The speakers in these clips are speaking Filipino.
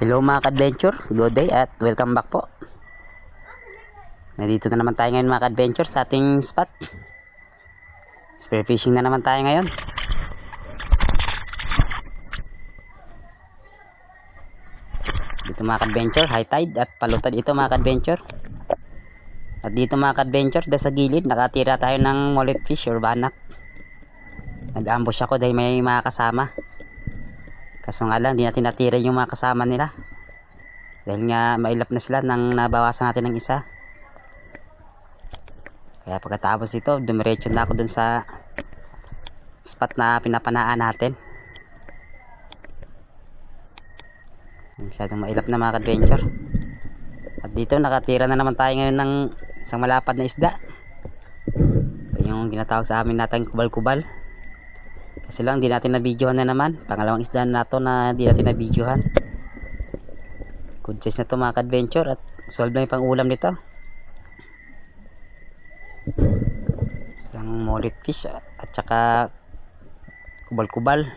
Hello mga ka-adventure, good day at welcome back po. Nandito na naman tayo ngayon mga ka-adventure sa ating spot. Spearfishing na naman tayo ngayon. Dito mga ka-adventure, high tide at palutad ito mga ka-adventure. At dito mga ka-adventure, sa gilid nakatira tayo ng mullet fish or banak. Nag-ambush ako dahil may mga kasama. Kaso nga lang, di natin natira yung mga kasama nila. Dahil nga, mailap na sila nang nabawasan natin ng isa. Kaya pagkatapos ito, dumiretso na ako dun sa spot na pinapanaan natin. Masyadong mailap na mga adventure. At dito, nakatira na naman tayo ngayon ng isang malapad na isda. Ito yung ginatawag sa amin natin kubal-kubal. Kasi lang di natin na-videohan na naman. Pangalawang isda na to na di natin na-videohan. Good size na to mga ka-adventure. At solve na yung pang-ulam nito. Isang mullet fish at saka kubal-kubal.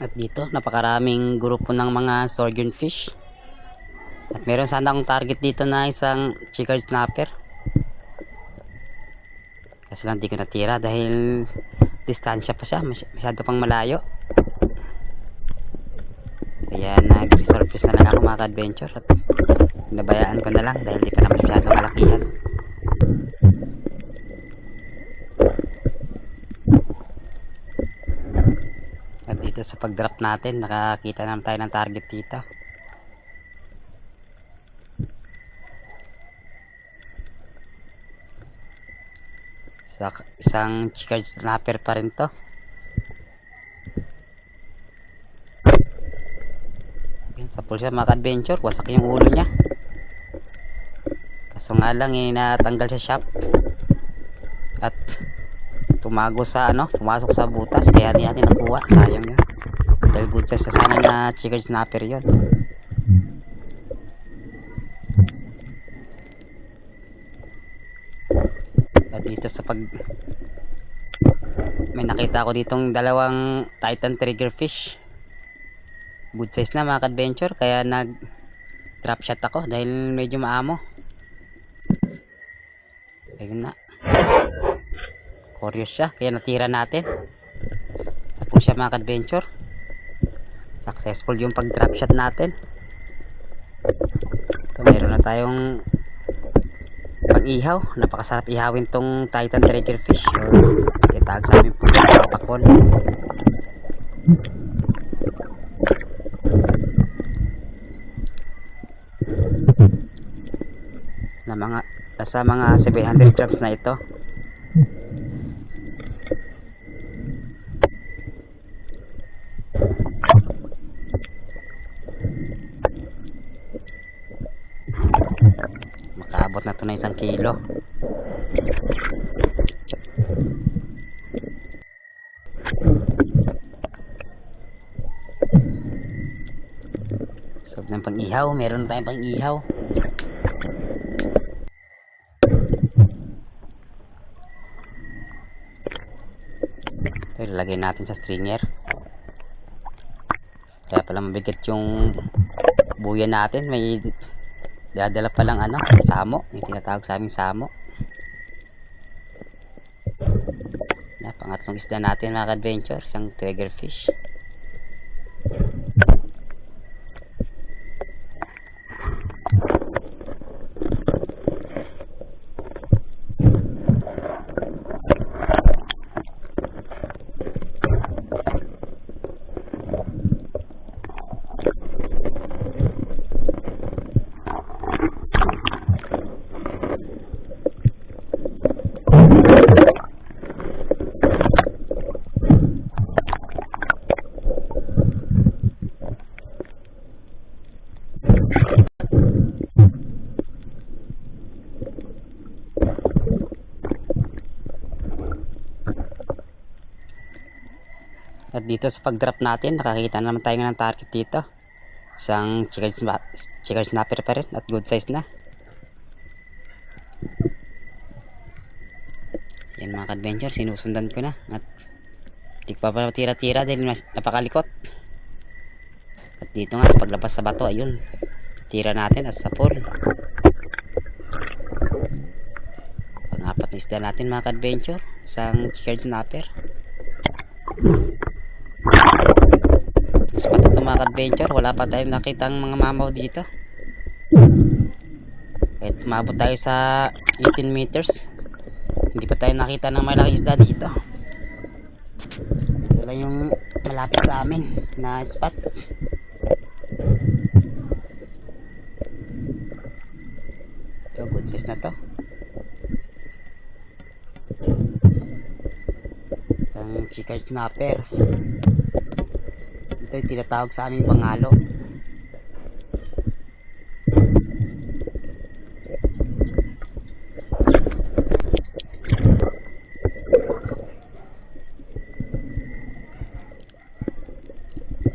At dito, napakaraming grupo ng mga surgeon fish. At meron sana akong target dito na isang chicard snapper. Kasi lang di ko natira dahil distansya pa siya, masyado pang malayo. Kaya nag-resurface na lang ako mga ka-adventure. At nabayaan ko na lang dahil di pa na masyadong kalakihan. At dito sa pag-drop natin, nakakita naman tayo ng target dito. Sa isang chicard snapper pa rin to. Sa pulsa mga adventure, wasak yung ulo niya. Kaso nga lang natanggal sa shop. At tumago sa pumasok sa butas, kaya di natin nakuha, sayang yun dahil good size na sana na chicard snapper yun. At dito sa may nakita ko ditong dalawang titan triggerfish, good size na mga adventure, kaya nag drop shot ako dahil medyo maamo. Ayun na, curious siya, kaya natira natin sa po siya mga adventure. Successful yung pag drop shot natin. Ito, meron na tayong pang ihaw. Napakasarap ihawin tong titan triggerfish or kitag sa amin po pakon. Na nasa mga 700 grams na ito. Makaabot na ito na 1 kilo. So ng pang-ihaw, meron tayong pang-ihaw. Ito ilalagay natin sa stringer. Kaya pala mabigat yung buya natin, may dadala palang samo, yung tinatawag sa aming samo. Na pangatlong isda natin mga ka-adventure, isang triggerfish. At dito sa pag-drop natin, nakakita naman tayo ng target dito. Isang chicken snapper pa rin at good size na. Yan mga ka-adventure, sinusundan ko na. At di ko pa tira-tira dahil napakalikot. At dito nga sa paglabas sa bato, ayun. Tira natin at sa pool. Pang-apat na isda natin mga ka-adventure. Isang chicken snapper. Spot ito mga adventure, wala pa tayong nakitang mga mamaw dito. Kahit umabot tayo sa 18 meters, hindi pa tayo nakita ng malaking isda dito. Ito lang yung malapit sa amin na spot. Ito, good size na to. Isang chicken snapper. Ito yung tinatawag sa aming bangalo.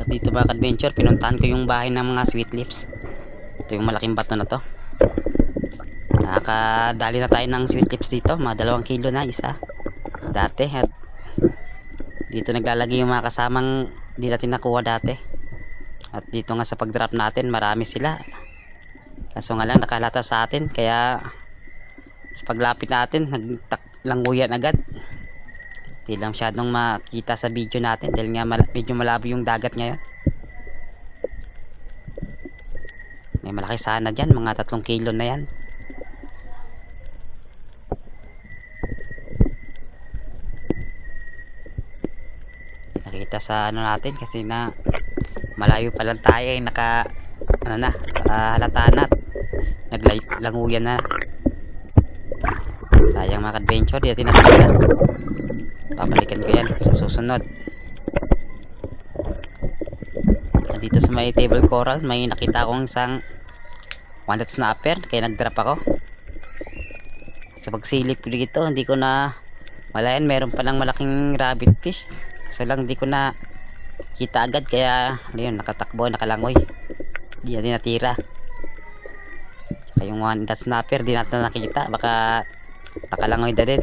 At dito mga adventure, pinuntahan ko yung bahay ng mga sweet lips. Ito yung malaking bato na to. Nakakadali na tayo ng sweet lips dito, mga 2 kilo na isa dati. At dito naglalagay yung mga kasamang di natin nakuha dati. At dito nga sa pag-drop natin, marami sila. Kaso nga lang nakalata sa atin, kaya sa paglapit natin, naglanguyan agad. Hindi lang masyadong makita sa video natin dahil nga medyo malabo yung dagat ngayon. May malaki sana dyan, mga 3 kilo na yan. Nakita sa natin kasi na malayo pa lang tayo ay nakahalata na, naglanguyan na. Sayang mga adventure, di natin natira. Babalikan ko yan sa susunod. At dito sa may table coral, may nakita akong isang one-dot snapper, kaya nag-drop ako. Sa pagsilip ko dito, hindi ko na malayan, meron palang malaking rabbit fish. So lang di ko na kita agad, kaya ayun, nakatakbo, nakalangoy, di natin natira. Saka yung one dot snapper di natin nakita, baka nakalangoy na din.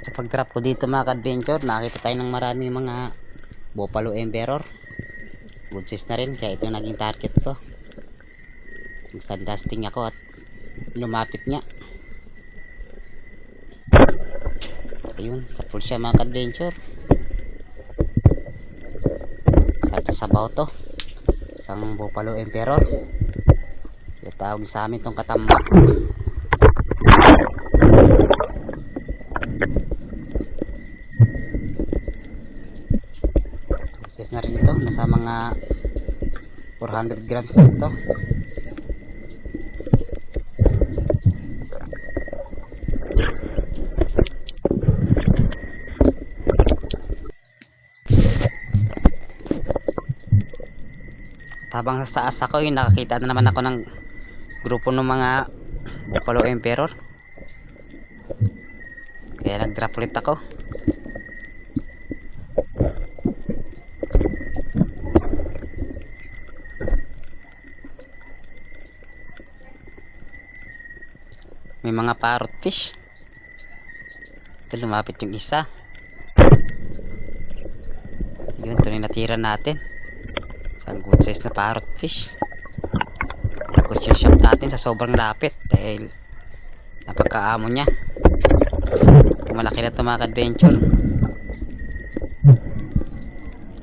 Sa pag-drop ko dito mga ka-adventure, nakita tayo ng maraming mga buffalo emperor. Good size na rin, kaya ito yung naging target ko. Nag-sandasting ako at lumapit nga. Ayun, sa pool siya mga ka-adventure. Sarap sa sabaw to. Isang buffalo emperor. Kaya tawag sa amin itong katambak. Na rin ito, nasa mga 400 grams na ito. Habang sa taas ako, yung nakakita na naman ako ng grupo ng mga Buffalo Emperor. Kaya nag-drop ulit ako. May mga parrot fish. Ito, lumapit yung isa. Yun, ito na yung natira natin. Isang good size na parrot fish. Tapos yung shot natin sa sobrang lapit dahil napagkaamo niya. Malaki na ito mga adventure.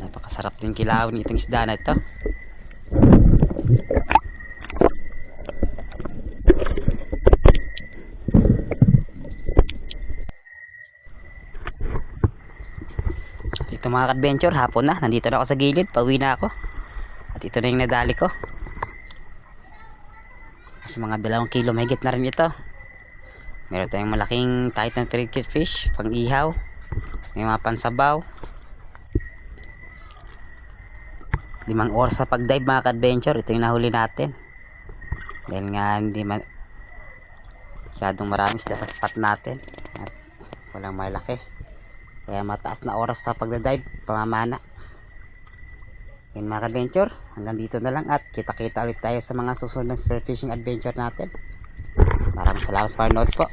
Napakasarap din kilawin itong isda na ito. Ito mga adventure, hapon na. Nandito na ako sa gilid, pauwi na ako. At ito na yung nadali ko. Kasi mga 2 kilo mahigit na rin ito. Meron tayong malaking Titan cricket fish, pang ihaw. May mga pansabaw. 5 oras sa pag-dive mga adventure. Ito yung nahuli natin. Dahil nga hindi masyadong marami sila sa spot natin. At walang malaki. Kaya mataas na oras sa pagdadive, pamamana. Yun mga adventure, hanggang dito na lang at kita-kita ulit tayo sa mga susunod na spearfishing adventure natin. Maraming salamat sa panonood po.